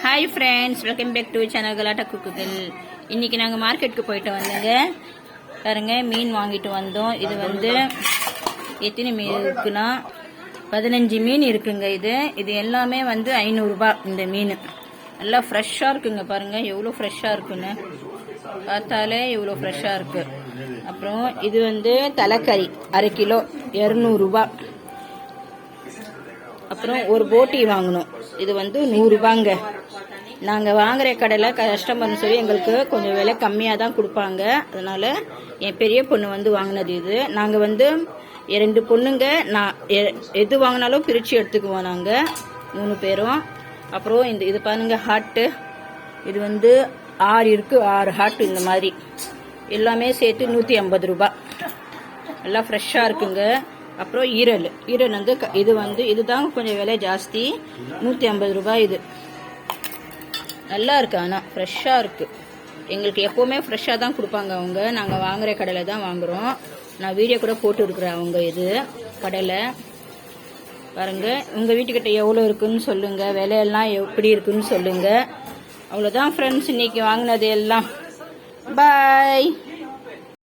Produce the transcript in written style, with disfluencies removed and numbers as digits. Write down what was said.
Hi friends, welcome back to channel கலாட்டா குக்குகள். இன்னைக்கு நாங்கள் மார்க்கெட்டுக்கு போயிட்டு வந்தோங்க. பாருங்க, மீன் வாங்கிட்டு வந்தோம். இது வந்து எத்தனை மீன் இருக்குன்னா 15 மீன் இருக்குங்க. இது எல்லாமே வந்து 500 ரூபாய். இந்த மீன் நல்லா ஃப்ரெஷ்ஷாக இருக்குங்க. பாருங்க எவ்வளோ ஃப்ரெஷ்ஷாக இருக்குன்னு பார்த்தாலே எவ்வளோ ஃப்ரெஷ்ஷாக இருக்கு. அப்புறம் இது வந்து தலைக்கறி 1/2 கிலோ 200 ரூபாய். அப்புறம் ஒரு போட்டி வாங்கணும். இது வந்து 100 ரூபாங்க. நாங்கள் வாங்குற கடையில் கஸ்டமர்னு சொல்லி எங்களுக்கு கொஞ்சம் விலை கம்மியாக தான் கொடுப்பாங்க. அதனால என் பெரிய பொண்ணு வந்து வாங்கினது இது. நாங்கள் வந்து 2 பொண்ணுங்க, நான் எது வாங்கினாலும் பிரித்து எடுத்துக்குவோம் நாங்கள் 3 பேரும். அப்புறம் இது பாருங்க, ஹாட்டு. இது வந்து 6 இருக்கு, 6 ஹாட்டு. இந்த மாதிரி எல்லாமே சேர்த்து 150 ரூபாய். எல்லாம் ஃப்ரெஷ்ஷாக இருக்குங்க. அப்புறம் ஈரல் வந்து இதுதான் கொஞ்சம் விலை ஜாஸ்தி, 150 ரூபாய். இது நல்லா இருக்கு, ஆனால் ஃப்ரெஷ்ஷாக இருக்கு. எங்களுக்கு எப்போவுமே ஃப்ரெஷ்ஷாக தான் கொடுப்பாங்க அவங்க. நாங்கள் வாங்குற கடையில் தான் வாங்குறோம். நான் வீடியோ கூட போட்டு இருக்கிறேன் அவங்க இது கடையில். பாருங்க, உங்கள் வீட்டுக்கிட்ட எவ்வளோ இருக்குன்னு சொல்லுங்க, விலையெல்லாம் எப்படி இருக்குன்னு சொல்லுங்க. அவ்வளோதான் ஃப்ரெண்ட்ஸ், இன்னைக்கு வாங்கினது எல்லாம். பாய்.